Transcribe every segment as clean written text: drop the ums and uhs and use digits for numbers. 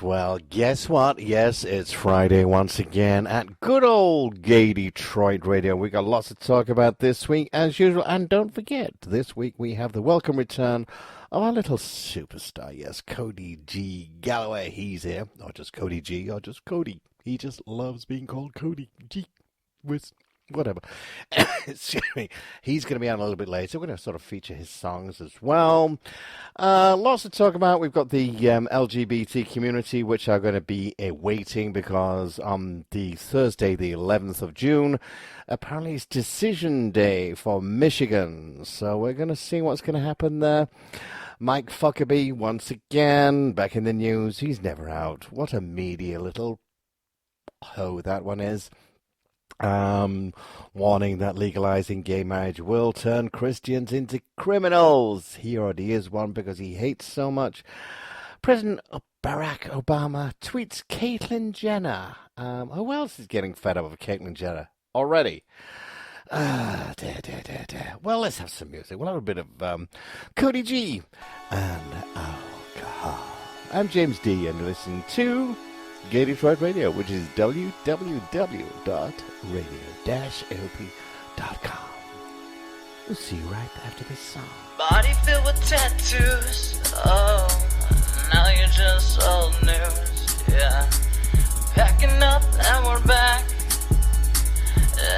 Well, guess what? Yes, it's Friday once again at good old Gay Detroit Radio. We got lots to talk about this week, as usual. And don't forget, this week we have the welcome return of our little superstar. Yes, Cody G. Galloway. He's here. Not just Cody G, or just Cody. He just loves being called Cody G. With whatever. Excuse me. He's going to be on a little bit later. We're going to sort of feature his songs as well. Lots to talk about. We've got the LGBT community, which are going to be waiting because on the Thursday, the 11th of June, apparently it's decision day for Michigan. So we're going to see what's going to happen there. Mike Fuckaby, once again, back in the news. He's never out. What a media little hoe that one is. Warning that legalizing gay marriage will turn Christians into criminals. He already is one because he hates so much. President Barack Obama tweets Caitlyn Jenner. Who else is getting fed up of Caitlyn Jenner already? Well, let's have some music. We'll have a bit of Cody G and alcohol. I'm James D, and you're listening to Gay Detroit Radio, which is www.radio-lp.com. We'll see you right after this song. Body filled with tattoos. Oh, now you're just old news. Yeah, packing up and we're back.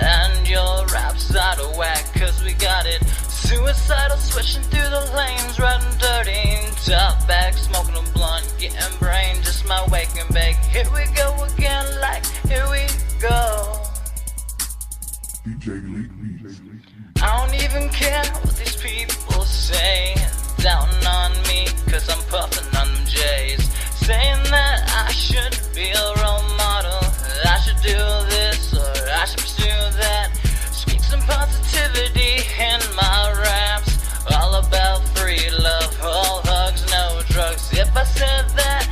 And your rap's out of whack, 'cause we got it suicidal, switching through the lanes, riding dirty, top back, smoking a blunt, getting brain, just my wake and bake. Here we go again, like, here we go. I don't even care what these people say, down on me, 'cause I'm puffing on them J's, saying that I should be a role model, I should do this, or I should pursue that. Speak some positivity in my raps, all about free love, all hugs, no drugs. If I said that,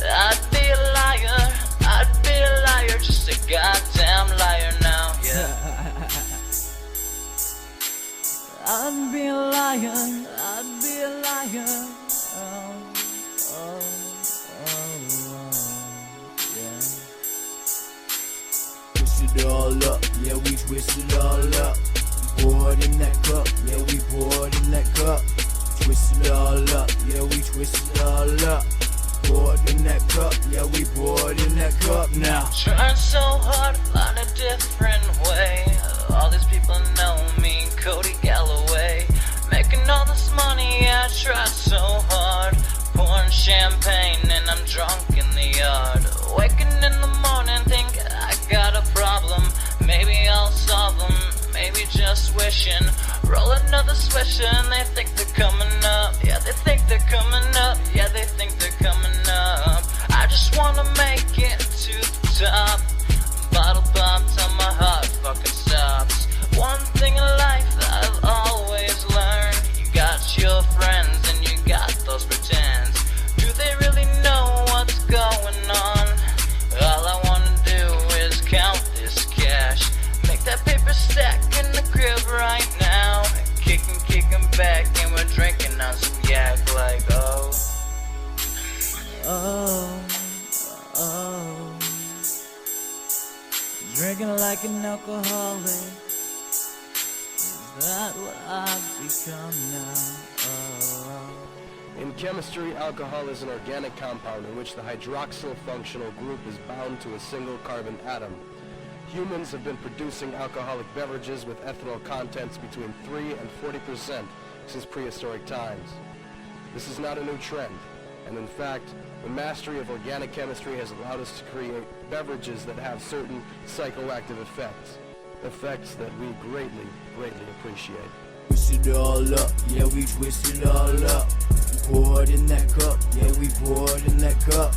I'd be a liar, I'd be a liar, just a goddamn liar now, yeah. I'd be a liar, I'd be a liar, yeah. Twist it all up, yeah, we twist it all up. Pour it in that cup, yeah, we pour it in that cup. Twist it all up, yeah, we twist it all up. Pour it in that cup, yeah, we pour it in that cup now. Trying so hard, find a different way. All these people know me, Cody Galloway. Making all this money, I tried so hard. Pouring champagne and I'm drunk in the yard. Waking in the morning, think I got a problem. Maybe I'll solve them, maybe just wishing. Roll another swisher and they think they're coming up. Yeah, they think they're coming up. Yeah, they think they're coming up. I just wanna make it to the top. Bottle pop till my heart fucking stops. One thing in life I've always learned: you got your friends and you got those pretends. Do they really know what's going on? All I wanna do is count this cash, make that paper stack in the crib right now. Kicking back and we're drinking on some yak like oh. Drinking like an alcoholic. Is that what I've become now? In chemistry, alcohol is an organic compound in which the hydroxyl functional group is bound to a single carbon atom. Humans have been producing alcoholic beverages with ethanol contents between 3 and 40% since prehistoric times. This is not a new trend, and in fact, the mastery of organic chemistry has allowed us to create beverages that have certain psychoactive effects that we greatly appreciate. Twist it all up, yeah, we twist it all up. We pour it in that cup, yeah, we pour it in that cup.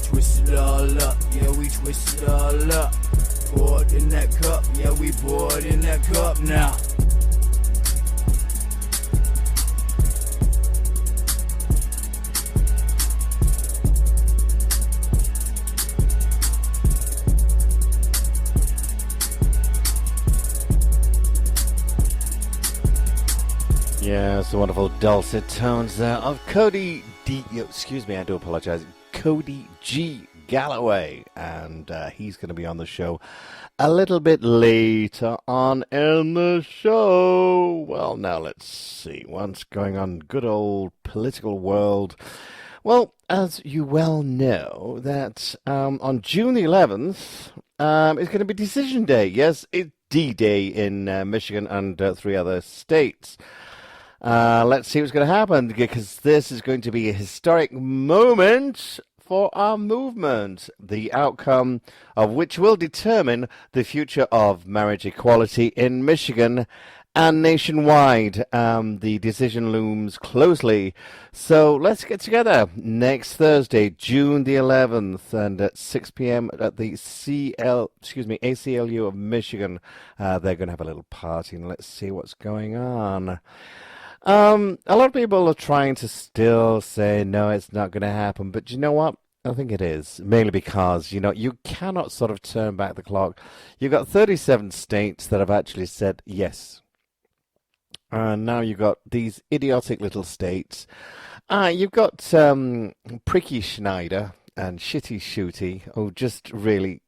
Twist it all up, yeah, we twist it all up. Pour it in that cup, yeah, we pour it in that cup now. Yes, the wonderful dulcet tones there of Cody D. Excuse me, I do apologize. Cody G Galloway, and he's going to be on the show a little bit later on in the show. Well, now let's see what's going on. Good old political world. Well, as you well know, that on June the 11th, it's going to be Decision Day. Yes, it's D-Day in Michigan and 3 other states. Let's see what's going to happen, because this is going to be a historic moment for our movement, the outcome of which will determine the future of marriage equality in Michigan and nationwide. The decision looms closely. So let's get together next Thursday, June the 11th, and at 6 p.m. at the ACLU of Michigan. They're going to have a little party, and let's see what's going on. A lot of people are trying to still say, no, it's not going to happen. But you know what? I think it is, mainly because, you cannot sort of turn back the clock. You've got 37 states that have actually said yes. And now you've got these idiotic little states. You've got Pricky Schneider and Shitty Shooty, who just really...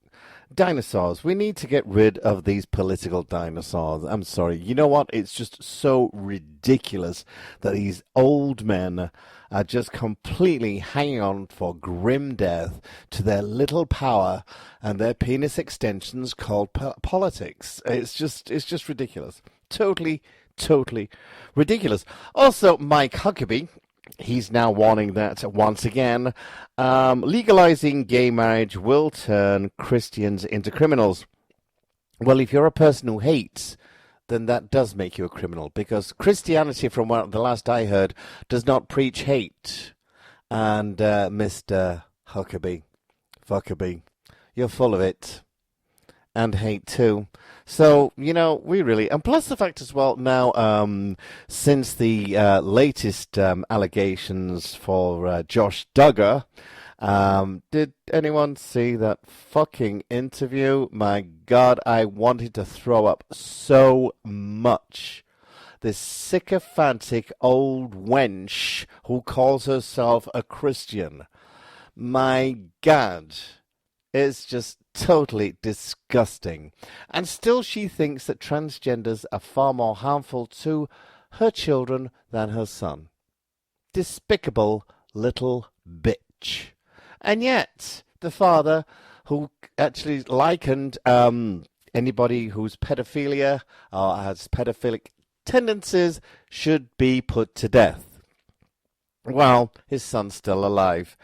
Dinosaurs. We need to get rid of these political dinosaurs. I'm sorry. You know what? It's just so ridiculous that these old men are just completely hanging on for grim death to their little power and their penis extensions called politics. It's just ridiculous. Totally ridiculous. Also, Mike Huckabee, he's now warning that, once again, legalizing gay marriage will turn Christians into criminals. Well, if you're a person who hates, then that does make you a criminal, because Christianity, from what the last I heard, does not preach hate. And Mr. Huckabee, you're full of it. And hate too. So, we really... And plus the fact as well, now, since the latest allegations for Josh Duggar, did anyone see that fucking interview? My God, I wanted to throw up so much. This sycophantic old wench who calls herself a Christian. My God, it's just totally disgusting. And still she thinks that transgenders are far more harmful to her children than her son. Despicable little bitch. And yet, the father, who actually likened anybody who's pedophilia or has pedophilic tendencies, should be put to death. Well, his son's still alive.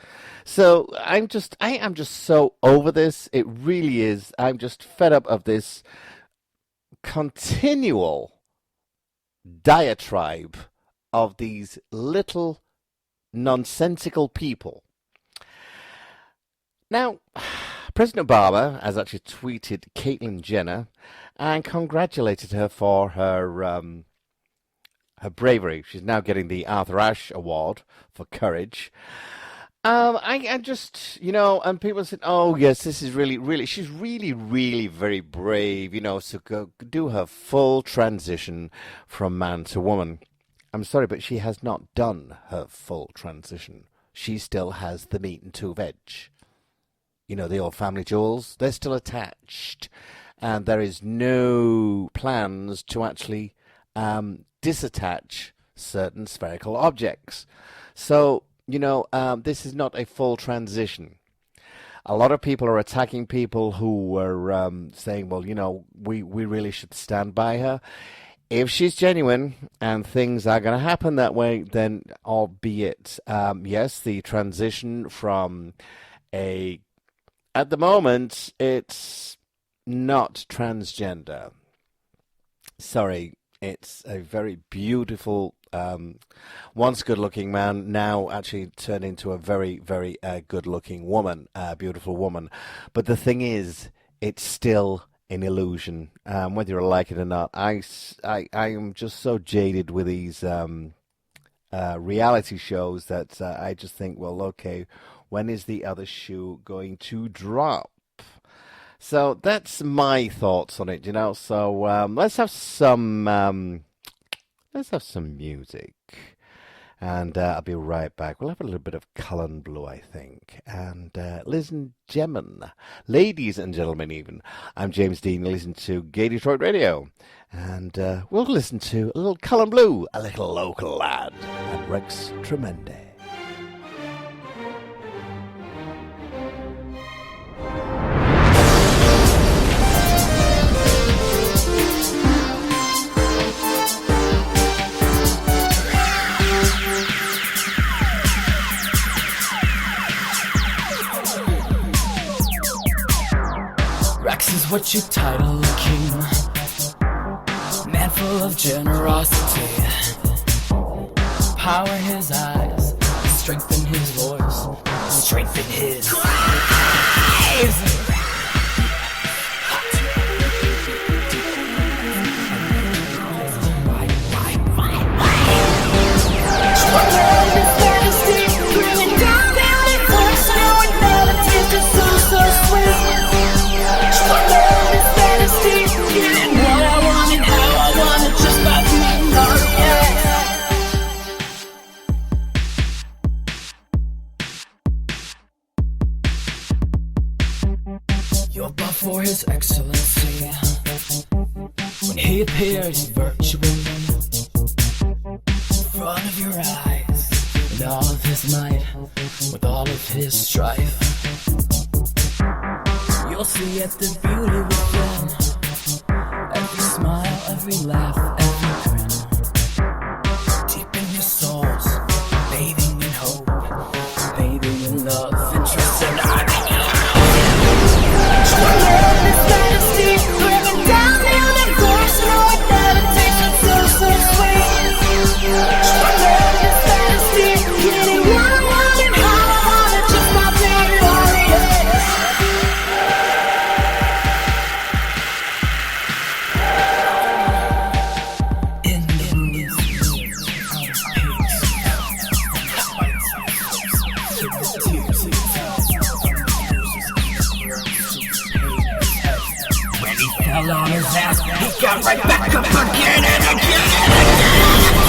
So I am just so over this. It really is. I'm just fed up of this continual diatribe of these little nonsensical people. Now, President Obama has actually tweeted Caitlyn Jenner and congratulated her for her bravery. She's now getting the Arthur Ashe Award for courage. I just, and people said, oh, yes, this is really, she's really very brave, so go do her full transition from man to woman. I'm sorry, but she has not done her full transition. She still has the meat and 2 veg. The old family jewels, they're still attached. And there is no plans to actually disattach certain spherical objects. So, this is not a full transition. A lot of people are attacking people who are saying, well, we really should stand by her. If she's genuine and things are going to happen that way, then albeit, yes, the transition from at the moment, it's not transgender. Sorry, it's a very beautiful, once good-looking man, now actually turned into a very good-looking woman, beautiful woman. But the thing is, it's still an illusion, whether you like it or not. I am just so jaded with these reality shows that I just think, well, okay, when is the other shoe going to drop? So that's my thoughts on it, So let's have some music, And I'll be right back. We'll have a little bit of Cullen Blue, I think. And Liz and Gemmen, ladies and gentlemen even. I'm James Dean, you listen to Gay Detroit Radio. And we'll listen to a little Cullen Blue, a little local lad, and Rex Tremendi. Rex is what you title a king, man full of generosity, power in his eyes, strength in his voice, strength in his eyes. You're above for his excellency. When he appears virtually in front of your eyes, with all of his might, with all of his strife, you'll see at the beauty within. Every smile, every laugh, every grin, deep in your souls, bathing in hope, bathing in love, interest and harmony. Bringing down the universe, knowing that it tastes so sweet. Love is fantasy, getting what I want and how I want it, just my baby fell on his ass, he got right back up again and again and again.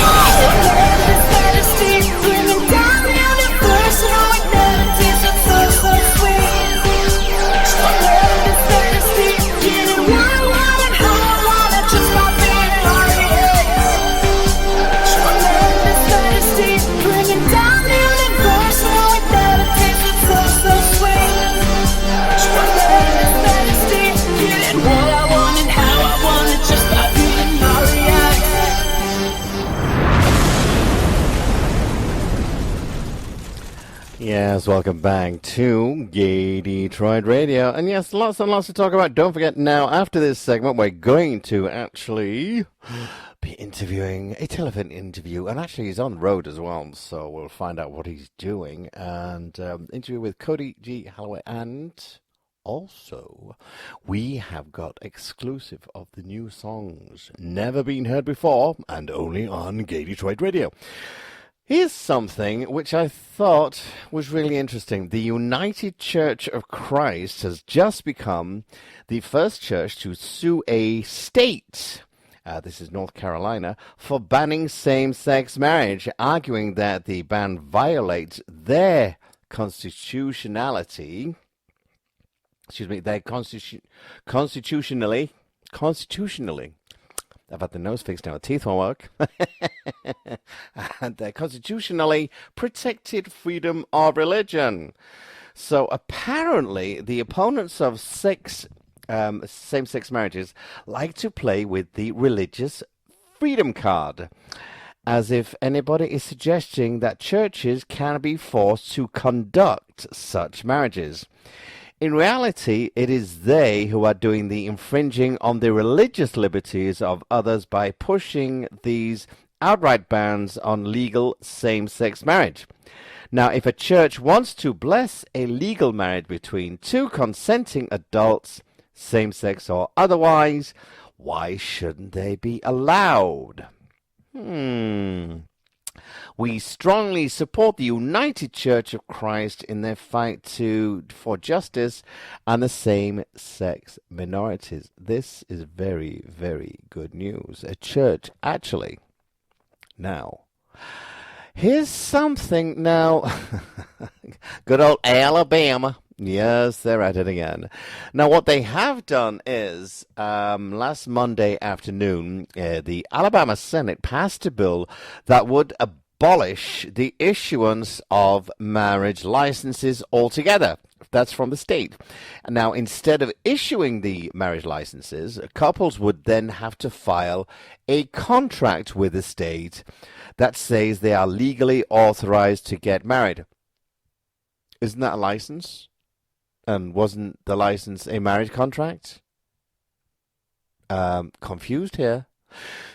Love is fantasy, bringing down the universe, knowing that it tastes so sweet. Love is fantasy, getting what I want and how I want it, just my baby Love is fantasy, bringing down the universe, knowing that it tastes so sweet. Love is fantasy, getting what I want and how I want it, just by being Maria. Yes, welcome back to Gay Detroit Radio. And yes, lots and lots to talk about. Don't forget now, after this segment, we're going to actually be interviewing, a telephone interview. And actually, he's on the road as well, so we'll find out what he's doing. And interview with Cody G. Holloway. And also, we have got exclusive of the new songs, never been heard before, and only on Gay Detroit Radio. Here's something which I thought was really interesting. The United Church of Christ has just become the first church to sue a state, this is North Carolina, for banning same-sex marriage, arguing that the ban violates their constitutionality. Excuse me, their constitutionally. I've had the nose fixed now, the teeth won't work. And their constitutionally protected freedom of religion. So apparently the opponents of same-sex marriages like to play with the religious freedom card, as if anybody is suggesting that churches can be forced to conduct such marriages. In reality, it is they who are doing the infringing on the religious liberties of others by pushing these outright bans on legal same-sex marriage. Now, if a church wants to bless a legal marriage between two consenting adults, same-sex or otherwise, why shouldn't they be allowed? We strongly support the United Church of Christ in their fight for justice and the same-sex minorities. This is very, very good news. A church, actually, now, Here's something now. Good old Alabama. Yes, they're at it again. Now, what they have done is, last Monday afternoon, the Alabama Senate passed a bill that would abolish the issuance of marriage licenses altogether. That's from the state. Now, instead of issuing the marriage licenses, couples would then have to file a contract with the state that says they are legally authorized to get married. Isn't that a license? And wasn't the license a marriage contract? Confused here.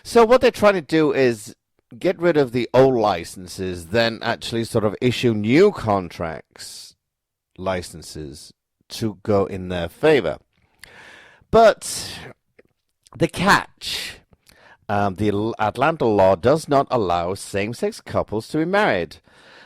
So what they're trying to do is get rid of the old licenses, then actually sort of issue new contracts, licenses, to go in their favor. But the catch, the Atlanta law does not allow same-sex couples to be married.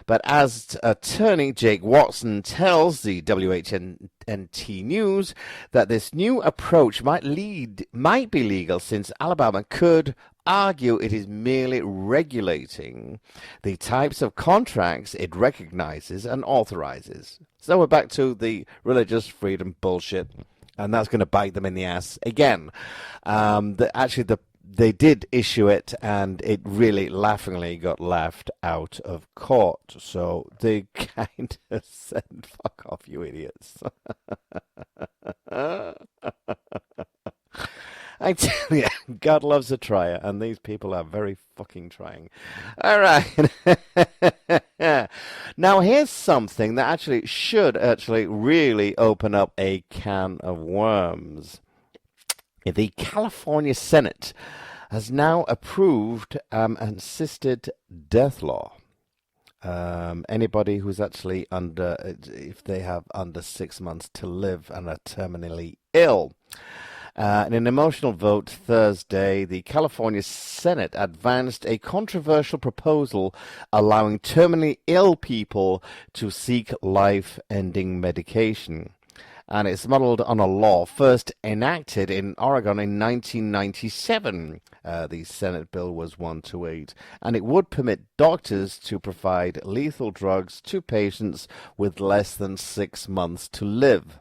But as attorney Jake Watson tells the WHNT News that this new approach might be legal, since Alabama could argue it is merely regulating the types of contracts it recognizes and authorizes. So we're back to the religious freedom bullshit, and that's going to bite them in the ass again. They did issue it, and it really laughingly got laughed out of court. So they kind of said, fuck off, you idiots. I tell you, God loves a trier, and these people are very fucking trying. All right. Now, here's something that actually should really open up a can of worms. The California Senate has now approved an assisted death law. Anybody who's actually if they have under 6 months to live and are terminally ill. In an emotional vote Thursday, the California Senate advanced a controversial proposal allowing terminally ill people to seek life-ending medication. And it's modeled on a law first enacted in Oregon in 1997. The Senate bill was 128, and it would permit doctors to provide lethal drugs to patients with less than 6 months to live.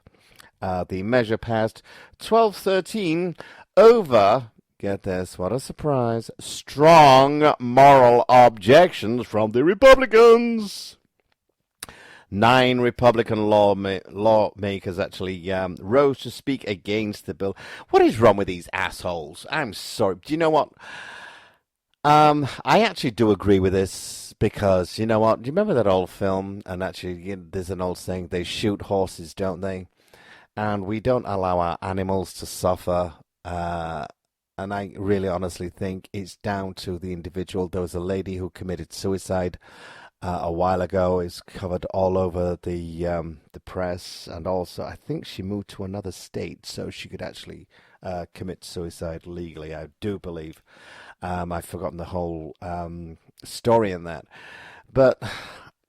The measure passed 12-13 over, get this, what a surprise, strong moral objections from the Republicans. 9 Republican lawmakers actually rose to speak against the bill. What is wrong with these assholes? I'm sorry. Do you know what? I actually do agree with this because, you know what? Do you remember that old film? And actually, there's an old saying, they shoot horses, don't they? And we don't allow our animals to suffer. And I really honestly think it's down to the individual. There was a lady who committed suicide a while ago. Is covered all over the press, and also I think she moved to another state so she could actually commit suicide legally. I do believe. I've forgotten the whole story in that, but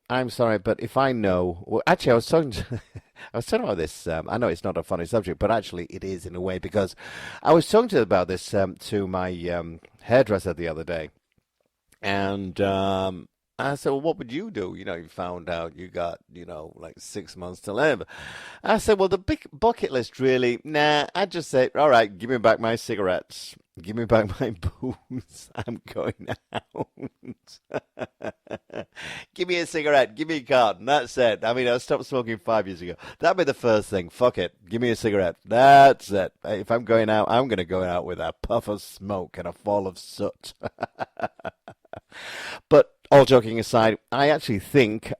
I'm sorry. But if I know, well, actually, I was talking about this. I know it's not a funny subject, but actually it is in a way, because I was talking about this to my hairdresser the other day, and I said, well, what would you do? You found out you got, like 6 months to live. I said, well, the big bucket list really, nah, I'd just say, all right, give me back my cigarettes. Give me back my booze. I'm going out. Give me a cigarette. Give me a card. And that's it. I mean, I stopped smoking 5 years ago. That'd be the first thing. Fuck it. Give me a cigarette. That's it. If I'm going out, I'm going to go out with a puff of smoke and a fall of soot. But all joking aside, I actually think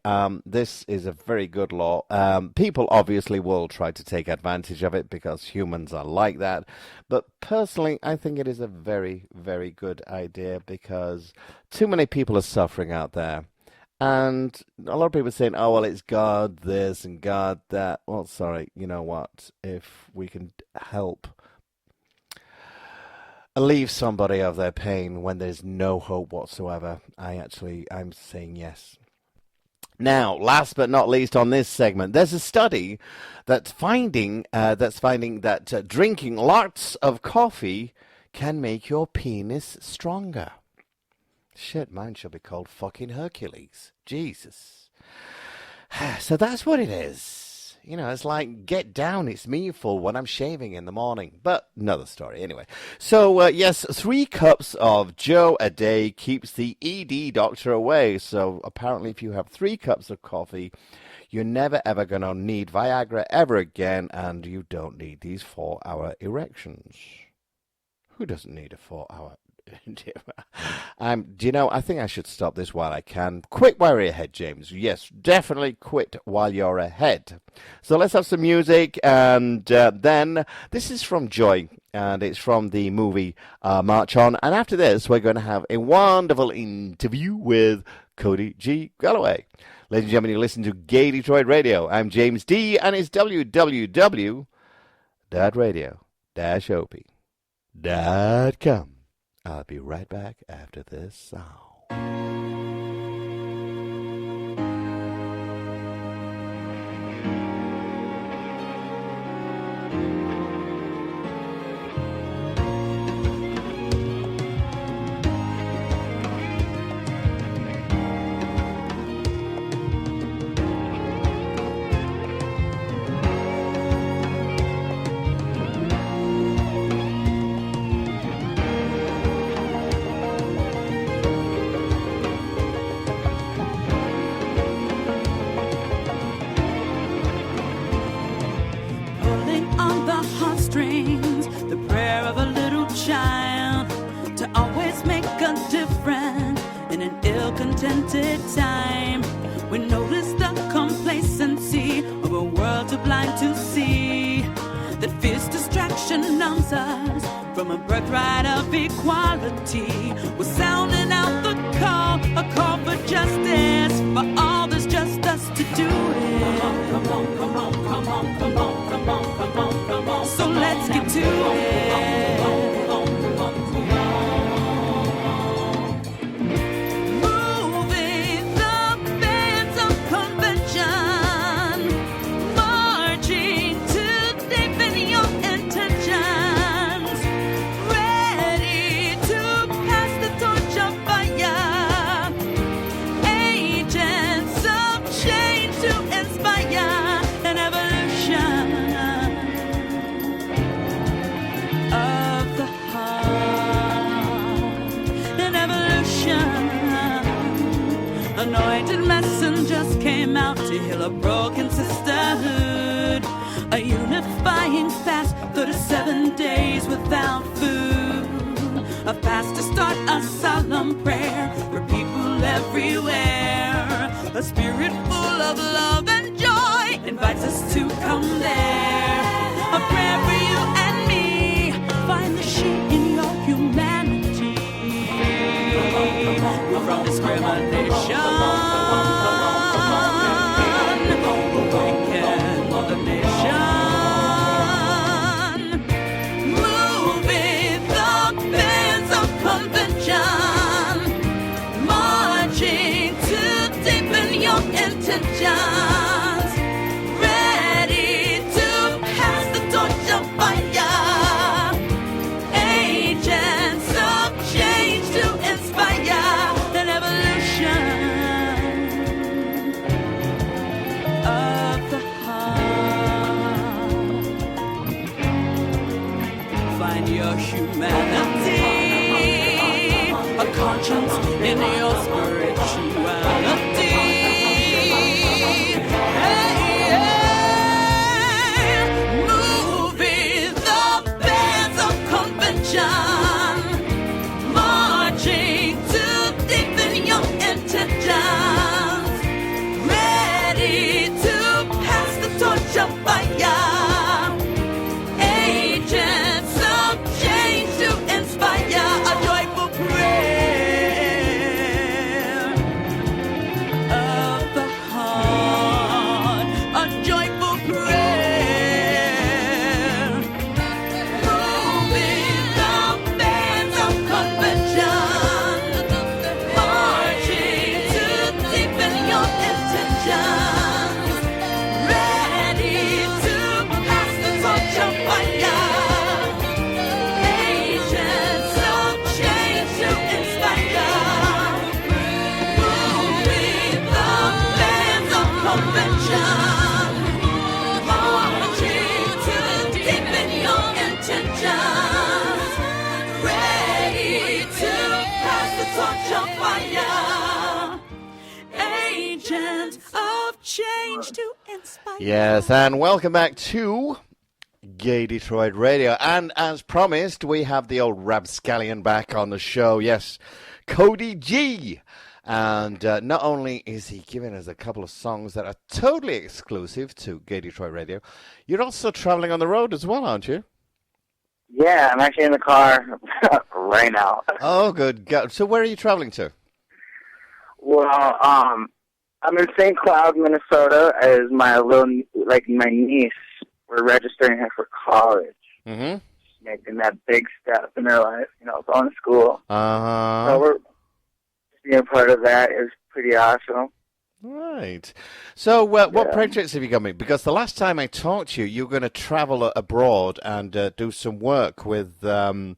this is a very good law. People obviously will try to take advantage of it because humans are like that. But personally, I think it is a very, very good idea because too many people are suffering out there. And a lot of people are saying, oh, well, it's God this and God that. Well, sorry, you know what? If we can help relieve somebody of their pain when there's no hope whatsoever, I'm saying yes. Now, last but not least on this segment, there's a study that's finding that drinking lots of coffee can make your penis stronger. Shit, mine should be called fucking Hercules. Jesus. So that's what it is. You know, it's like, get down, it's meaningful when I'm shaving in the morning. But another story, anyway. So, yes, 3 cups of Joe a day keeps the ED doctor away. So apparently if you have 3 cups of coffee, you're never ever going to need Viagra ever again, and you don't need these 4-hour erections. Who doesn't need a 4-hour? Do you know, I think I should stop this while I can. Quit while you're ahead, James. Yes, definitely quit while you're ahead. So let's have some music, and then this is from Joy, and it's from the movie March On. And after this, we're going to have a wonderful interview with Cody G. Galloway. Ladies and gentlemen, you listen to Gay Detroit Radio. I'm James D, and it's www.radio-op.com. I'll be right back after this song. Contented time, we notice the complacency of a world too blind to see that fierce distraction numbs us from a birthright of equality. We're sounding out the call, a call for justice for all that's just us to do it. Come on, come on, come on, come on, come on, come on, come on. So let's get to it. Anointed messengers came out to heal a broken sisterhood. A unifying fast, 37 days without food. A fast to start a solemn prayer for people everywhere. A spirit full of love and joy invites us to come there. A prayer for you and me. Find the she in your humanity. We're from discrimination. Intentions, ready to pass the torch of fire. Agents of change to inspire an evolution of the heart. Find your humanity, a conscience in your spirituality. Marching to deepen your intentions, ready to pass the torch of fire. Agents of change to inspire a joyful prayer of the heart, a joyful prayer. Ready to attention. Marching to deep in your intentions. Ready to pass the torch of fire. Agent of change to inspire. Yes, and welcome back to Gay Detroit Radio. And as promised, we have the old rapscallion back on the show. Yes, Cody G. And not only is he giving us a couple of songs that are totally exclusive to Gay Detroit Radio, you're also traveling on the road as well, aren't you? Yeah, I'm actually in the car right now. Oh, good. So where are you traveling to? Well, I'm in St. Cloud, Minnesota, as my niece. We're registering her for college. Mm-hmm. She's making that big step in her life, going to school. Uh-huh. So being part of that is pretty awesome. Right. So what projects have you got me? Because the last time I talked to you, you were going to travel abroad and do some work with to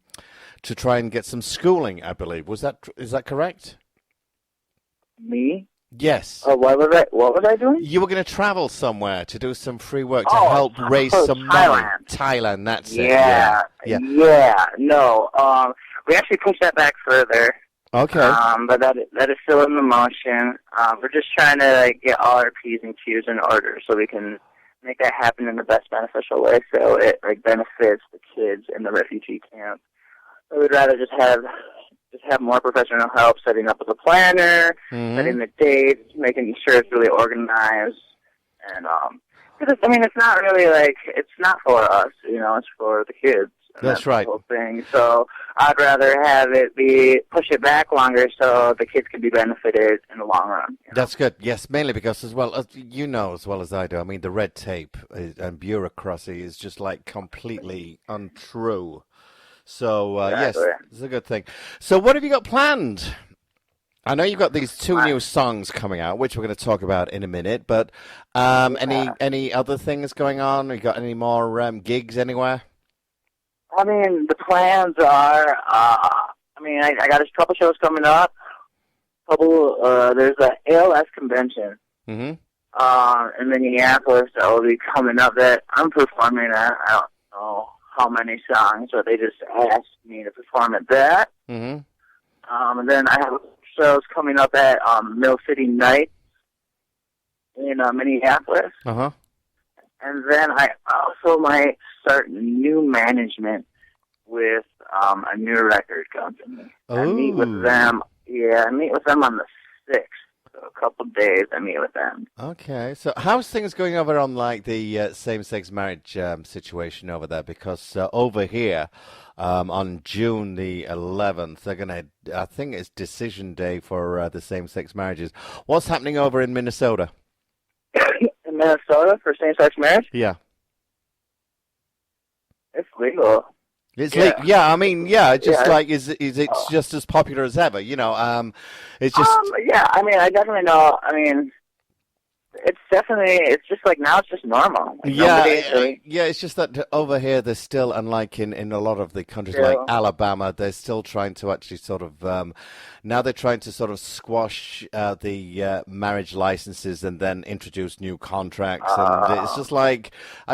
try and get some schooling, I believe. Is that correct? Me? Yes. Oh, what was I doing? You were going to travel somewhere to do some free work to help raise some money. Thailand, that's it. Yeah. No. We actually pushed that back further. Okay. But that is still in the motion. We're just trying to get all our P's and Q's in order so we can make that happen in the best beneficial way, so it benefits the kids in the refugee camp. So we'd rather just have more professional help setting up with a planner, setting the dates, making sure it's really organized, and because it's not really it's not for us, it's for the kids. That's right. The whole thing. So I'd rather have it push it back longer so the kids can be benefited in the long run. That's good. Yes, mainly because as well as I do. I mean, the red tape and bureaucracy is just completely untrue. So Exactly. Yes, it's a good thing. So what have you got planned? I know you've got these two new songs coming out, which we're going to talk about in a minute. But any other things going on? You got any more gigs anywhere? I mean, the plans are, I got a couple shows coming up. There's an ALS convention in Minneapolis that will be coming up that I'm performing at. I don't know how many songs, but they just asked me to perform at that. And then I have shows coming up at Mill City Nights in Minneapolis. And then I also might start new management with a new record company. I meet with them. Yeah, I meet with them on the 6th. So a couple of days I meet with them. Okay. So how's things going over on the same-sex marriage situation over there? Because over here on June the 11th, they're going to, I think it's decision day for the same-sex marriages. What's happening over in Minnesota? In Minnesota for same-sex marriage? Yeah. It's legal. It's legal. Yeah, I mean, it's just as popular as ever, it's just... I definitely know, it's just now it's just normal. It's just that over here there's still, unlike in a lot of the countries like Alabama, they're still trying to actually sort of, now they're trying to sort of squash the marriage licenses and then introduce new contracts. And it's just I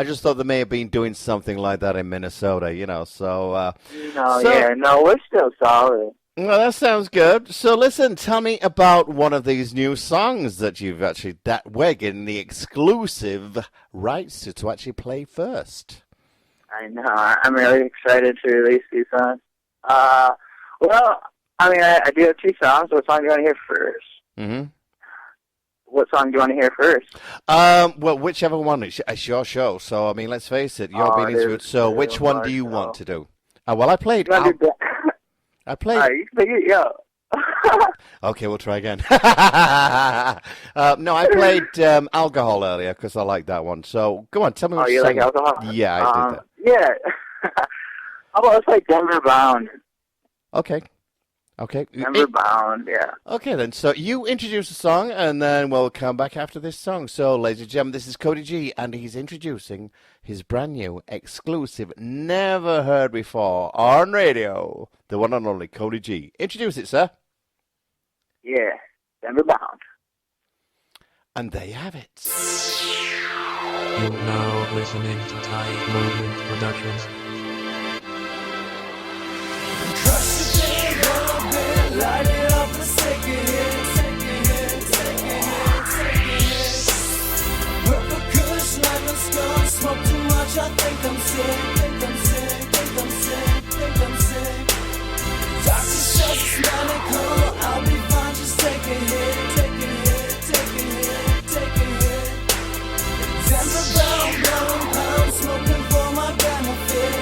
just thought they may have been doing something like that in Minnesota, so... we're still solid. Well, that sounds good. So listen, tell me about one of these new songs that you've that we're getting the exclusive rights to actually play first. I know. I'm really excited to release these songs. I do have two songs. What song do you want to hear first? What song do you want to hear first? Well, whichever one. It's your show. So, let's face it, you're being into it. So which one do you want to do? I played... I played... Okay, we'll try again. No, I played Alcohol earlier because I like that one. So, go on, tell me what you like Alcohol? Yeah, I did that. Yeah. How about let's play Denver Bound? Okay. Denver Bound, yeah. Okay, then. So, you introduce the song, and then we'll come back after this song. So, ladies and gentlemen, this is Cody G, and he's introducing his brand new, exclusive, never heard before on radio, the one and only Cody G. Introduce it, sir. Yeah, Denver Bound. And there you have it. You're now listening to Tide Movement Productions. Crush the big, roll a bit, light it up, let's take a hit, take a hit, take a hit, take a hit. Purple kush, lemon scone, smoke too much, I think I'm sick, think I'm sick, think I'm sick, think I'm sick. Doctor says it's medical, I'll be fine, just take a hit, take a hit, take a hit, take a hit. Denver bound, blowing pounds, smoking for my benefit.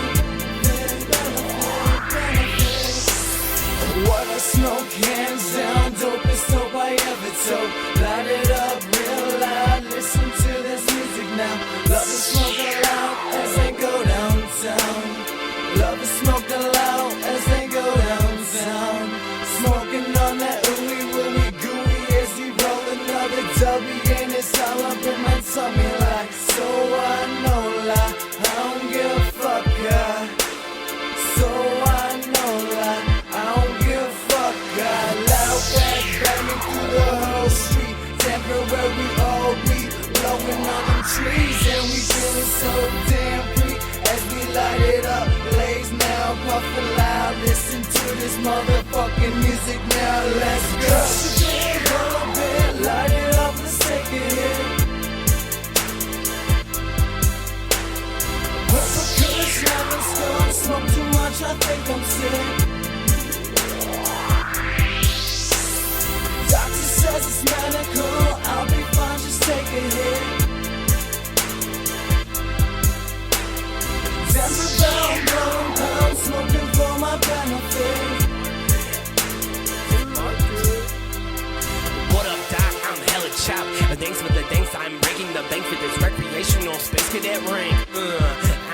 What I smoke, hands down, dopest dope I ever took. Light it up real loud, listen to this music now. Love to smoke loud as they go downtown. Love to smoke loud as they go downtown. Smoking on that ooey wooey gooey as we roll another W and it's all up in my tummy like. So I know lie, I don't give a fuck, yeah. So I know lie, I don't give a fuck, God. Loud back banging through the whole street. Temporary all week, blowing on them trees. And we feeling so damn free as we light it up. Blaze now, puffin' loud. Listen to this motherfucking music now. Let's go. Crush the big, roll a bit, light it up, let's take a hit. Purple kush, lemon scone, smoke too much, I think I'm sick. Doctor says it's medical, I'll be fine, just take a hit. Denver bound, blowing pounds, smoking for my benefit. What up, Doc? I'm hella chopped. Thanks for the thanks. I'm breaking the bank for this recreational space cadet rank.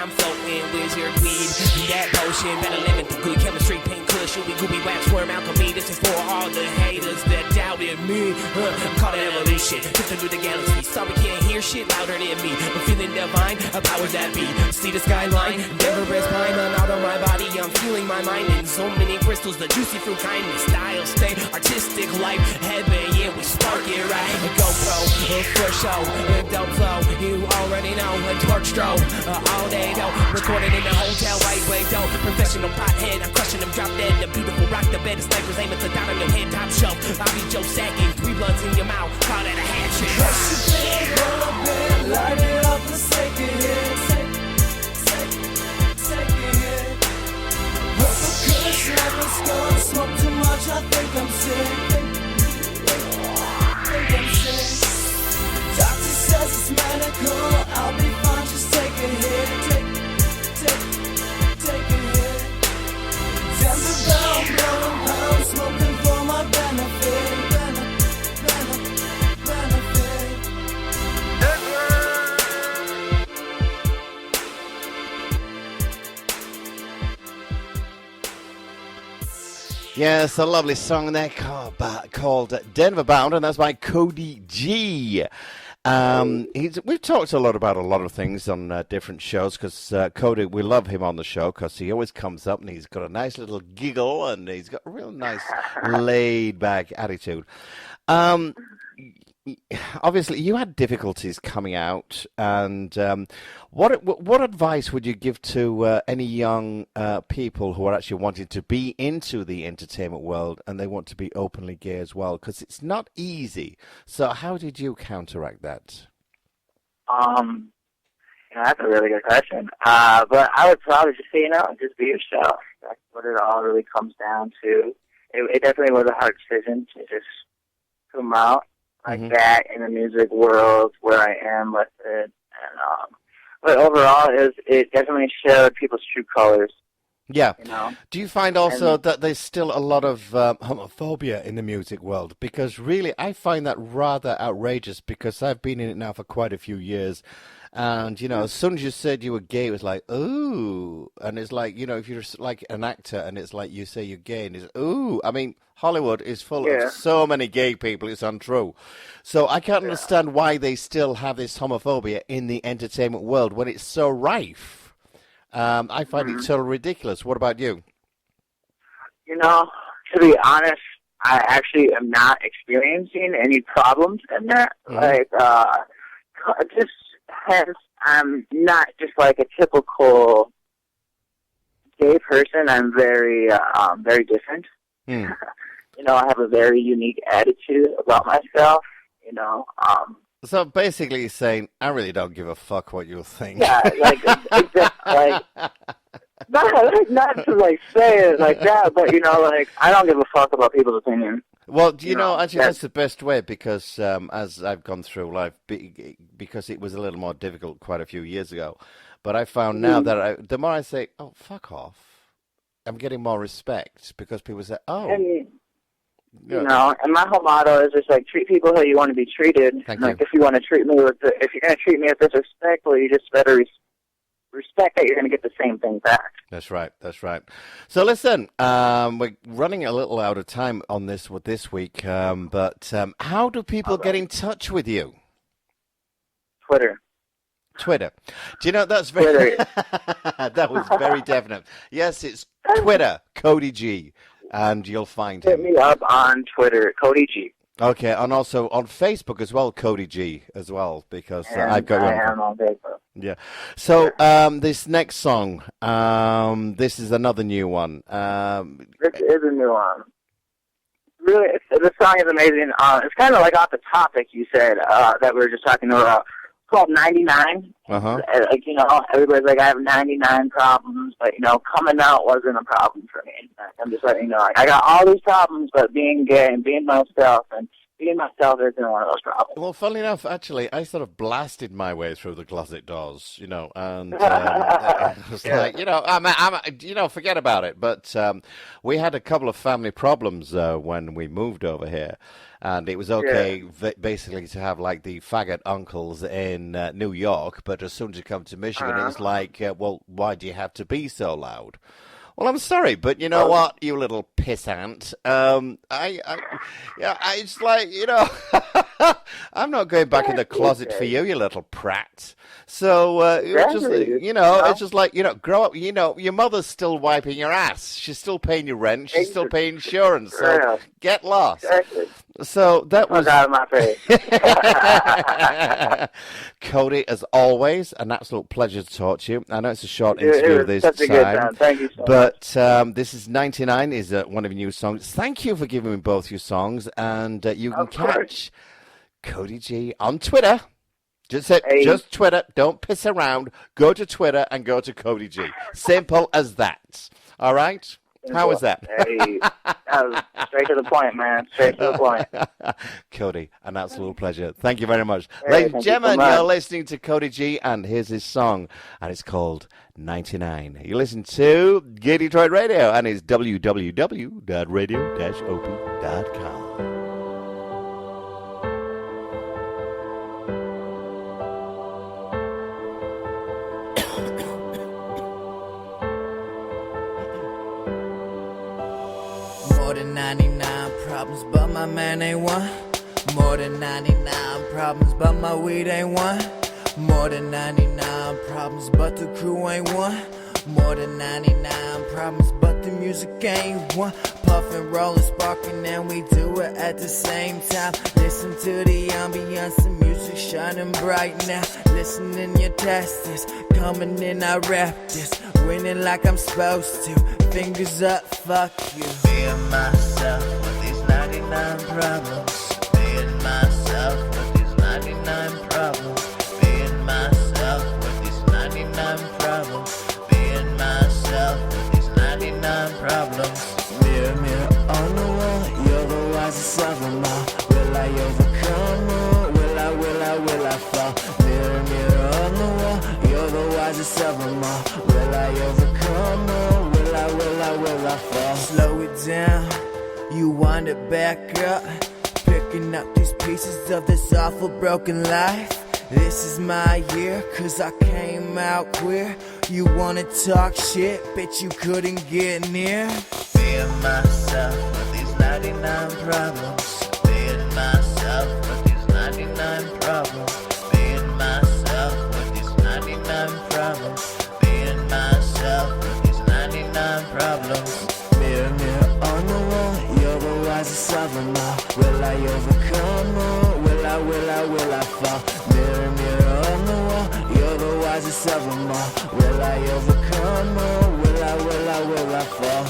I'm floating with your weed. That potion, better living through good chemistry. Pink kush, shooby gooby wax worm alchemy. This is for all the haters that doubted me. Call it evolution. Drifting through the galaxy. Sorry, can't hear shit louder than me. I'm feeling divine. Powers that be. See the skyline. Denver is mine. I'm out of my body. I'm feeling my mind in so many crystals. The juicy fruit kind. The style stay artistic life. Heaven, yeah, we spark it right. Go pro, for show. Don't flow. You already know. Torch stroke. All day though. Recorded in the hotel. Right way though. Professional pothead. I'm crushing them. Drop dead. The beautiful rock. The bed. The snipers aiming to down on your head. Top shelf. I'll be Joe Sacking. 3 blunts in your mouth. Call that a hatchet. Crush the big, roll a bit, light it up, let's take a hit. Take a hit. Purple kush, lemon scone, smoke too much, I think I'm sick. Think I'm sick. Doctor says it's medical, I'll be fine, just take a hit. Take a hit. Denver bound, blowing pounds, smoking for my benefit. Yes, a lovely song there called Denver Bound, and that's by Cody G. We've talked a lot about a lot of things on different shows because Cody, we love him on the show because he always comes up and he's got a nice little giggle and he's got a real nice laid-back attitude. Obviously, you had difficulties coming out, and what advice would you give to any young people who are actually wanting to be into the entertainment world and they want to be openly gay as well? Because it's not easy. So, how did you counteract that? That's a really good question. But I would probably just say, just be yourself. That's what it all really comes down to. It definitely was a hard decision to just come out like that in the music world where I am with it. And but overall, it definitely showed people's true colors. Yeah. Do you find also that there's still a lot of homophobia in the music world? Because really, I find that rather outrageous because I've been in it now for quite a few years. And, as soon as you said you were gay, it was like, ooh. And it's like, if you're like an actor and it's like you say you're gay and it's, ooh. I mean, Hollywood is full of so many gay people, it's untrue. So I can't understand why they still have this homophobia in the entertainment world when it's so rife. I find it so ridiculous. What about you? To be honest, I actually am not experiencing any problems in there. Just hence, I'm not just like a typical gay person. I'm very, very different. You know, I have a very unique attitude about myself. You know. So basically, you're saying I really don't give a fuck what you think. Yeah, not to like say it like that, but you know, like I don't give a fuck about people's opinion. Well, you know, actually, that's the best way because as I've gone through life, because it was a little more difficult quite a few years ago, but I found now that the more I say, "Oh, fuck off," I'm getting more respect because people say, "Oh." You know, and my whole motto is just like treat people how you want to be treated. Thank like you. if you want to treat me if you're going to treat me with disrespect, well, you just better respect that you're going to get the same thing back. That's right. That's right. So listen, we're running a little out of time on this week, but how do people get in touch with you? Twitter. Do you know that's very that was very definite. Yes, it's Twitter, Cody G. And you'll find him. Hit me up on Twitter, Cody G. Okay, and also on Facebook as well, Cody G as well, because I've got I am on Facebook. Yeah. So this next song, this is another new one. This is a new one. Really, the song is amazing. It's kind of like off the topic you said that we were just talking about. It's called 99. Like, you know, everybody's like, I have 99 problems, but, you know, coming out wasn't a problem for me. I'm just letting you know, like, I got all these problems, but being gay and being myself isn't one of those problems. Well, funnily enough, actually, I sort of blasted my way through the closet doors, you know, and I was like, you know, you know, forget about it. But we had a couple of family problems when we moved over here. And it was okay, basically, to have, like, the faggot uncles in New York, but as soon as you come to Michigan, it was like, well, why do you have to be so loud? Well, I'm sorry, but you know what, you little pissant. It's like, you know, I'm not going back in the closet for you, you little prat. So, it's just, you know, it's just like, you know, grow up. You know, your mother's still wiping your ass. She's still paying your rent. She's still paying insurance. So get lost. So that was out of my face. Cody, as always, an absolute pleasure to talk to you. I know it's a short interview this time. Good time. Thank you so much. This is 99 is one of your new songs. Thank you for giving me both your songs, and you can catch Cody G on Twitter. Just Twitter. Don't piss around. Go to Twitter and go to Cody G. Simple as that. All right? How was that? Hey, that was straight to the point, man. Straight to the point. Cody, an absolute pleasure. Thank you very much. Ladies and gentlemen, you're listening to Cody G, and here's his song, and it's called 99. You listen to Gay Detroit Radio, and it's www.radio-op.com. More than 99 problems, but my man ain't one. More than 99 problems, but my weed ain't one. More than 99 problems, but the crew ain't one. More than 99 problems, but the music ain't one. Puffin', rollin', sparkin', and we do it at the same time. Listen to the ambiance, the music shining bright now. Listen in your test this, coming in, I rap this. Winning like I'm supposed to, fingers up, fuck you. Being myself with these 99 problems. Being myself with these 99 problems. Being myself with these 99 problems. Being myself with these 99 problems. Mirror, mirror on the wall, you're the wisest of them all. Will I overcome or will I fall? Mirror, mirror on the wall, you're the wisest of them all. Will I overcome or will I fall? Slow it down, you wind it back up. Picking up these pieces of this awful broken life. This is my year, cause I came out queer. You wanna talk shit, bitch, you couldn't get near. Being myself with these 99 problems. Being myself with these 99 problems. Being myself with these 99 problems. Being myself with these 99 problems. Mirror, mirror on the wall, you're the wisest of seven more. Will I overcome or will I fall?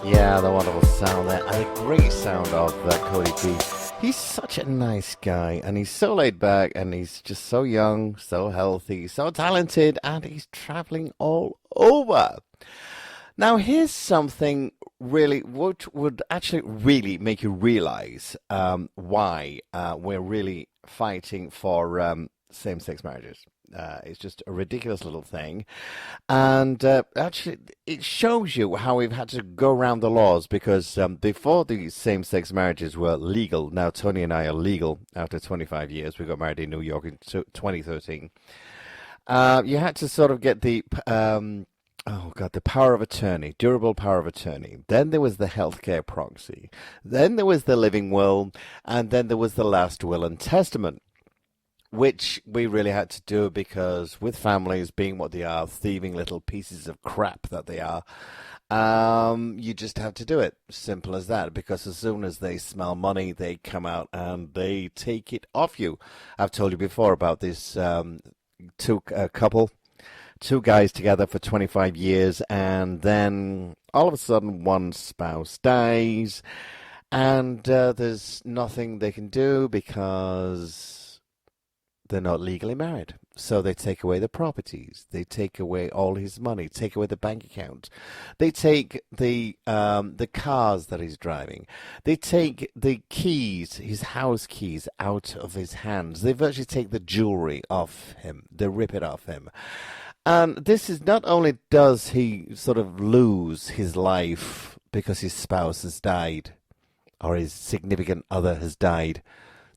Yeah, the wonderful sound there, and the great sound of Cody G. He's such a nice guy, and he's so laid back, and he's just so young, so healthy, so talented, and he's traveling all over. Now, here's something really, which would actually really make you realize why we're really fighting for same-sex marriages. It's just a ridiculous little thing. And actually, it shows you how we've had to go around the laws because before these same-sex marriages were legal, now Tony and I are legal after 25 years. We got married in New York in 2013. You had to sort of get the, the power of attorney, durable power of attorney. Then there was the healthcare proxy. Then there was the living will. And then there was the last will and testament, which we really had to do because with families being what they are, thieving little pieces of crap that they are, you just have to do it. Simple as that, because as soon as they smell money, they come out and they take it off you. I've told you before about this couple, two guys together for 25 years, and then all of a sudden one spouse dies, and there's nothing they can do because they're not legally married. So they take away the properties. They take away all his money. Take away the bank account. They take the cars that he's driving. They take the keys, his house keys, out of his hands. They virtually take the jewelry off him. They rip it off him. And this is not only does he sort of lose his life because his spouse has died or his significant other has died,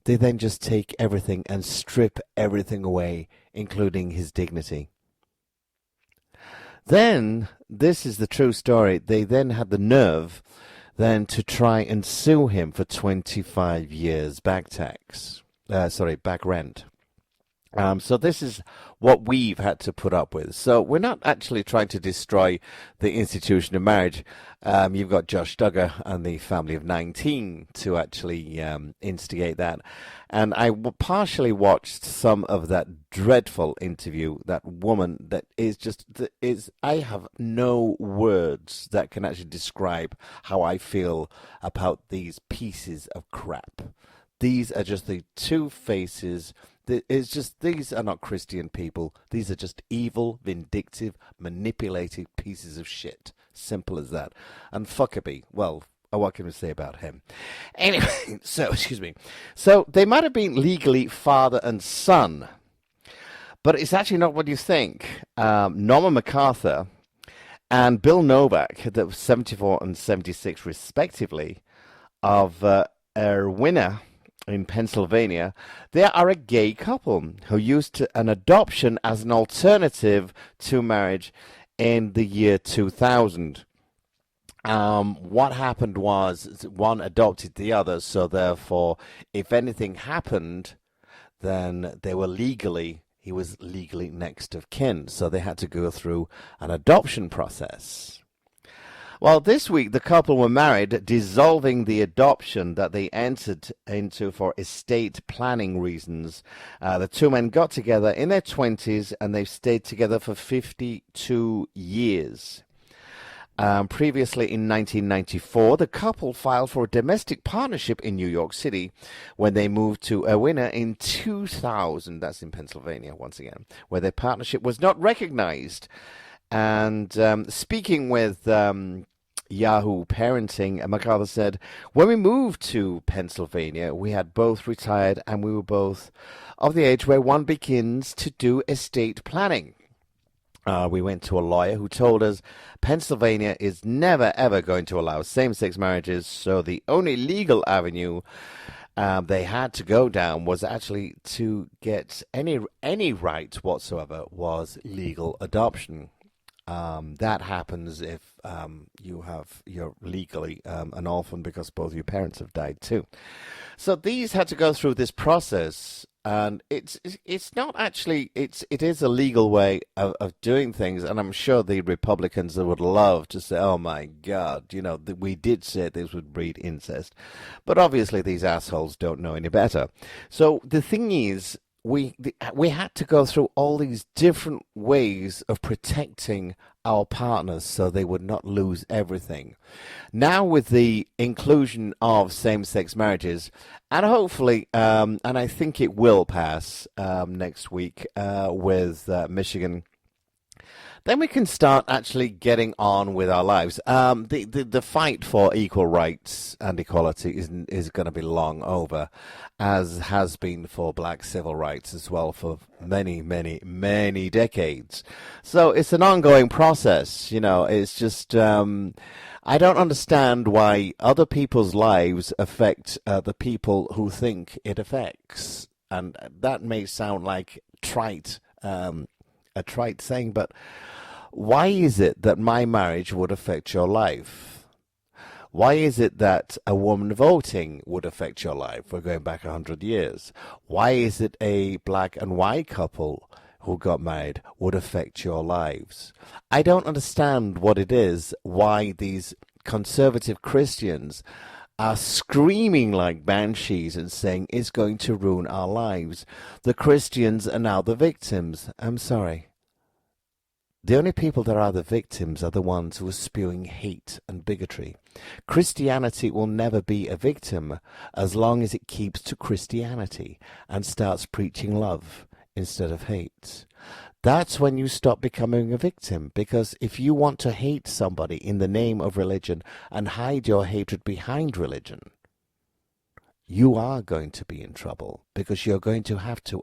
they then just take everything and strip everything away, including his dignity. Then, this is the true story, they then had the nerve then to try and sue him for 25 years back rent. So this is what we've had to put up with. So we're not actually trying to destroy the institution of marriage. You've got Josh Duggar and the family of 19 to actually instigate that. And I partially watched some of that dreadful interview. That woman that is I have no words that can actually describe how I feel about these pieces of crap. These are just the two faces. These are not Christian people. These are just evil, vindictive, manipulated pieces of shit. Simple as that. And Fuckaby, well, what can we say about him? Anyway, excuse me. So they might have been legally father and son, but it's actually not what you think. Norman MacArthur and Bill Novak, that was 74 and 76 respectively, of Erwinna in Pennsylvania, they are a gay couple who used an adoption as an alternative to marriage in the year 2000. What happened was one adopted the other, so therefore, if anything happened, then he was legally next of kin, so they had to go through an adoption process. Well, this week the couple were married, dissolving the adoption that they entered into for estate planning reasons. The two men got together in their 20s and they've stayed together for 52 years. Previously in 1994, the couple filed for a domestic partnership in New York City when they moved to Erwinna in 2000. That's in Pennsylvania, once again, where their partnership was not recognized. And speaking with Yahoo Parenting, MacArthur said, when we moved to Pennsylvania, we had both retired and we were both of the age where one begins to do estate planning. We went to a lawyer who told us Pennsylvania is never, ever going to allow same-sex marriages, so the only legal avenue they had to go down was actually to get any right whatsoever was legal adoption. That happens if you're legally an orphan because both your parents have died too. So these had to go through this process And it's not actually it is a legal way of doing things, and I'm sure the Republicans would love to say, "Oh my God, we did say this would breed incest," but obviously these assholes don't know any better. So the thing is, we had to go through all these different ways of protecting our partners so they would not lose everything. Now with the inclusion of same-sex marriages, and hopefully, and I think it will pass next week with Michigan, then we can start actually getting on with our lives. The fight for equal rights and equality is going to be long over, as has been for black civil rights as well for many, many, many decades. So it's an ongoing process. It's just I don't understand why other people's lives affect the people who think it affects, and that may sound like a trite saying, but why is it that my marriage would affect your life? Why is it that a woman voting would affect your life? We're going back 100 years. Why is it a black and white couple who got married would affect your lives? I don't understand what it is, why these conservative Christians are screaming like banshees and saying it's going to ruin our lives. The Christians are now the victims. I'm sorry. The only people that are the victims are the ones who are spewing hate and bigotry. Christianity will never be a victim as long as it keeps to Christianity and starts preaching love instead of hate. That's when you stop becoming a victim, because if you want to hate somebody in the name of religion and hide your hatred behind religion, you are going to be in trouble, because you're going to have to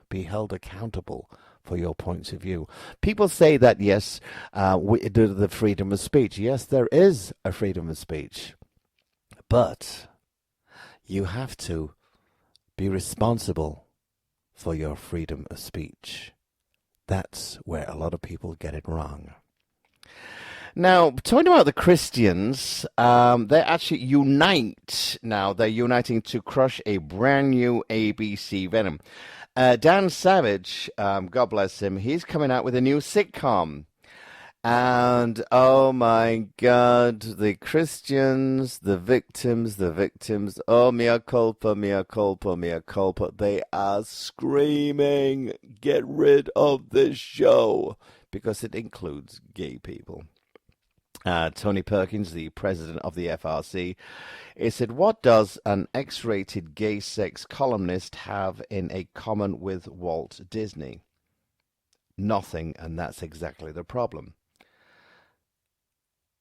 be held accountable for your points of view. People say that, yes, we do the freedom of speech. Yes, there is a freedom of speech. But you have to be responsible for your freedom of speech. That's where a lot of people get it wrong. Now, talking about the Christians, they actually unite now. They're uniting to crush a brand new ABC venom. Dan Savage, God bless him, he's coming out with a new sitcom. And, oh my God, the Christians, the victims, oh, mea culpa, mea culpa, mea culpa. They are screaming, get rid of this show, because it includes gay people. Tony Perkins, the president of the FRC, he said, what does an X-rated gay sex columnist have in common with Walt Disney? Nothing, and that's exactly the problem.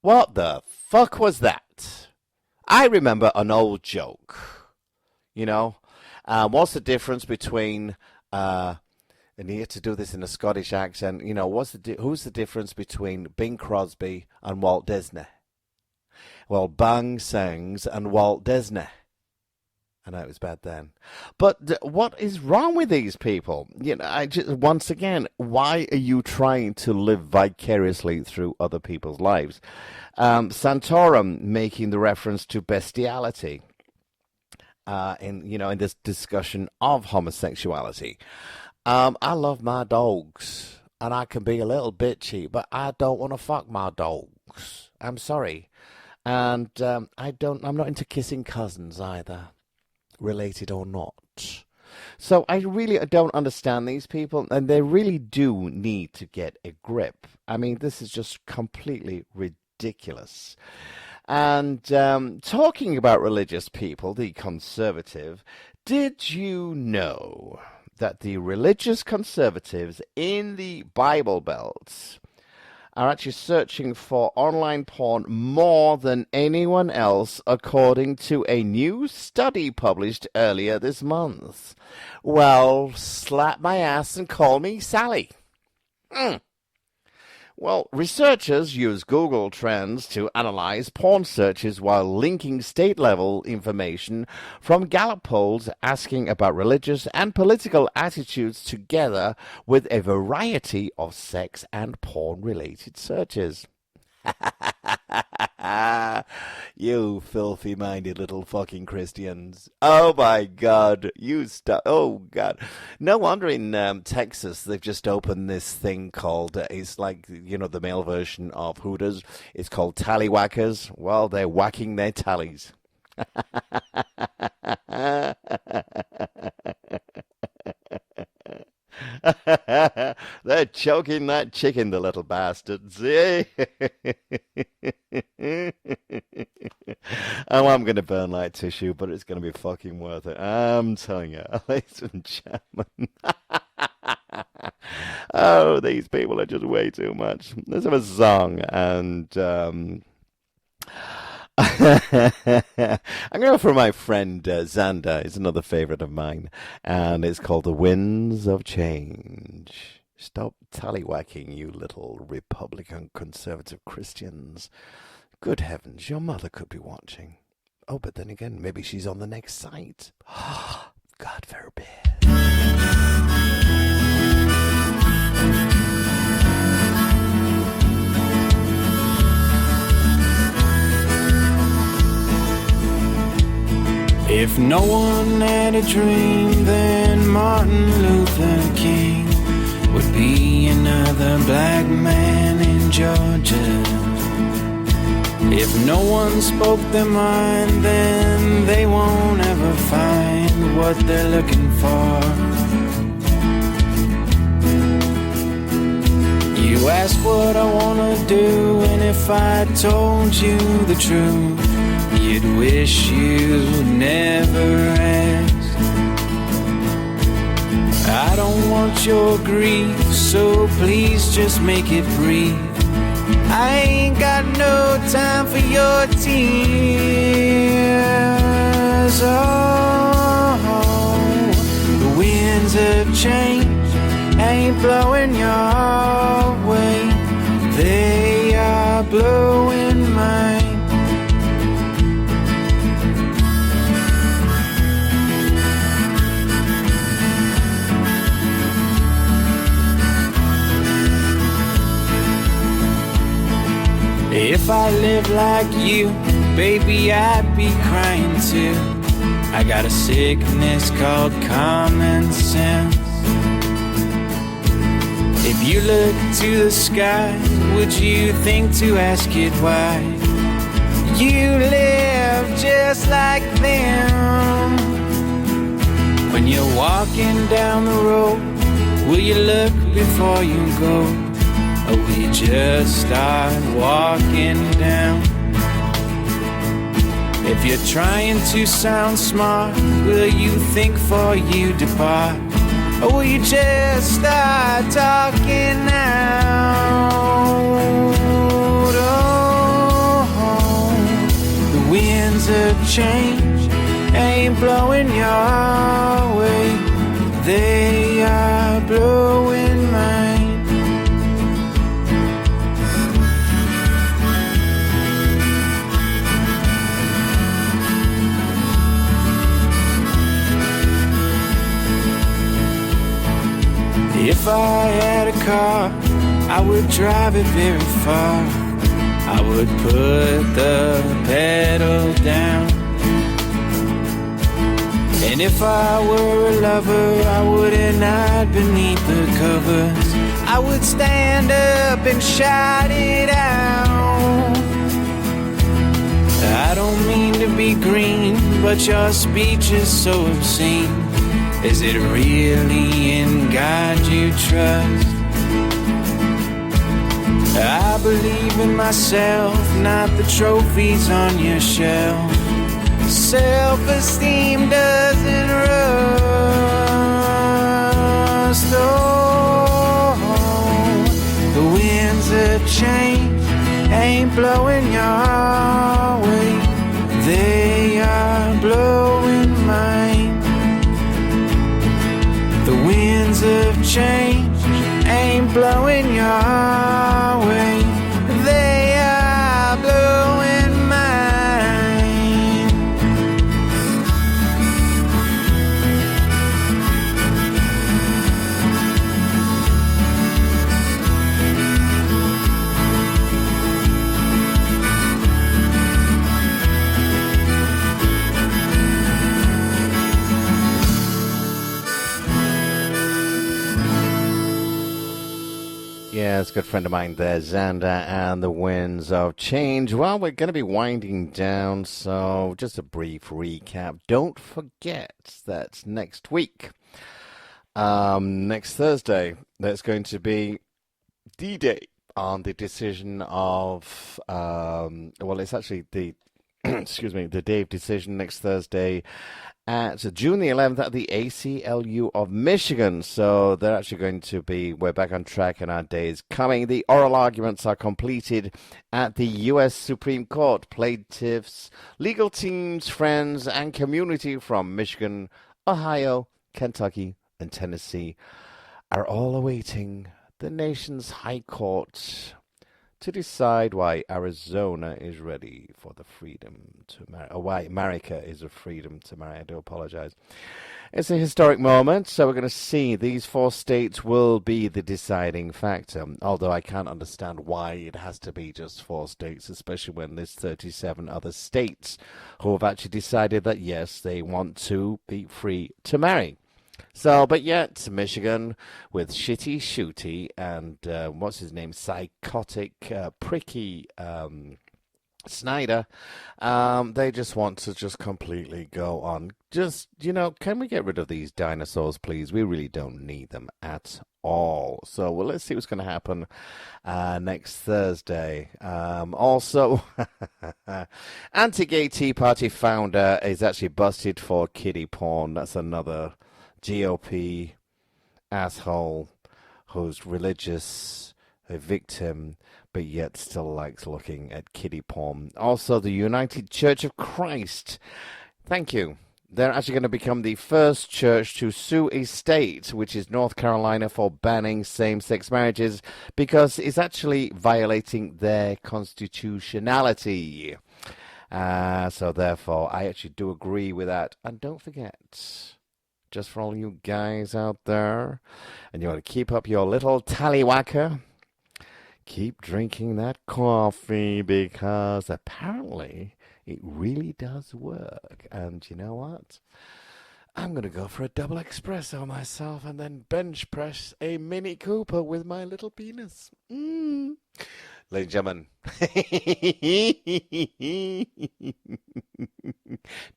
What the fuck was that? I remember an old joke. What's the difference between... and he had to do this in a Scottish accent. Who's the difference between Bing Crosby and Walt Disney? Well, Bang Sings and Walt Disney. I know it was bad then. But what is wrong with these people? Once again, why are you trying to live vicariously through other people's lives? Santorum making the reference to bestiality in this discussion of homosexuality. I love my dogs, and I can be a little bitchy, but I don't want to fuck my dogs. I'm sorry. And I'm not into kissing cousins either, related or not. So I really don't understand these people, and they really do need to get a grip. I mean, this is just completely ridiculous. And talking about religious people, the conservative, did you know that the religious conservatives in the Bible Belt are actually searching for online porn more than anyone else, according to a new study published earlier this month? Well, slap my ass and call me Sally. Well, researchers use Google Trends to analyze porn searches while linking state-level information from Gallup polls asking about religious and political attitudes together with a variety of sex and porn-related searches. You filthy-minded little fucking Christians. Oh, my God. You stop. Oh, God. No wonder in Texas they've just opened this thing called, it's like, the male version of Hooters. It's called Tallywhackers. Well, they're whacking their tallies. They're choking that chicken, the little bastards. Oh, I'm going to burn like tissue, but it's going to be fucking worth it. I'm telling you, ladies and gentlemen. Oh, these people are just way too much. Let's have a song, and I'm going to go for my friend Xander. He's another favorite of mine, and it's called The Winds of Change. Stop tallywhacking, you little Republican conservative Christians. Good heavens, your mother could be watching. Oh, but then again, maybe she's on the next site. God forbid. If no one had a dream, then Martin Luther King would be another black man in Georgia. If no one spoke their mind, then they won't ever find what they're looking for. You ask what I wanna do, and if I told you the truth, you'd wish you'd never asked. I don't want your grief, so please just make it brief. I ain't got no time for your tears. Oh, the winds of change ain't blowing your way, they are blowing mine. If I lived like you, baby, I'd be crying too. I got a sickness called common sense. If you look to the sky, would you think to ask it why? You live just like them. When you're walking down the road, will you look before you go? Or will you just start walking down? If you're trying to sound smart, will you think before you depart? Or will you just start talking out? Oh, the winds of change ain't blowing your way, they are blowing mine. If I had a car, I would drive it very far. I would put the pedal down. And if I were a lover, I wouldn't hide beneath the covers. I would stand up and shout it out. I don't mean to be green, but your speech is so obscene. Is it really in God you trust? I believe in myself, not the trophies on your shelf. Self-esteem doesn't rust. Oh, the winds of change ain't blowing your way, they are blowing mine. The winds of change ain't blowing your way, they are blowing mine. Yes, good friend of mine there, Xander and the Winds of Change. Well, we're going to be winding down, so just a brief recap. Don't forget that next week, next Thursday, there's going to be D-Day on the decision of, well, it's actually the, excuse me, the day of decision next Thursday at June the 11th at the ACLU of Michigan. So they're actually going to be, we're back on track and our day is coming. The oral arguments are completed at the U.S. Supreme Court. Plaintiffs, legal teams, friends, and community from Michigan, Ohio, Kentucky, and Tennessee are all awaiting the nation's high court to decide why Arizona is ready for the freedom to marry, or why America is a freedom to marry. I do apologize. It's a historic moment, so we're going to see these 4 states will be the deciding factor, although I can't understand why it has to be just 4 states, especially when there's 37 other states who have actually decided that, yes, they want to be free to marry. So, but yet, Michigan, with Shitty Shooty and, what's his name, psychotic, pricky Snyder, they just want to just completely go on. Just, you know, can we get rid of these dinosaurs, please? We really don't need them at all. So, well, let's see what's going to happen next Thursday. Also, anti-gay Tea Party founder is actually busted for kiddie porn. That's another GOP asshole who's religious, a victim, but yet still likes looking at kiddie porn. Also, the United Church of Christ. Thank you. They're actually going to become the first church to sue a state, which is North Carolina, for banning same-sex marriages because it's actually violating their constitutionality. So therefore, I actually do agree with that. And don't forget, just for all you guys out there, and you want to keep up your little tallywhacker, keep drinking that coffee because apparently it really does work. And you know what? I'm going to go for a double espresso myself and then bench press a Mini Cooper with my little penis. Ladies and gentlemen,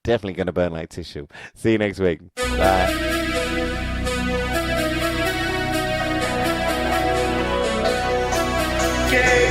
definitely going to burn like tissue. See you next week. Bye. Yeah.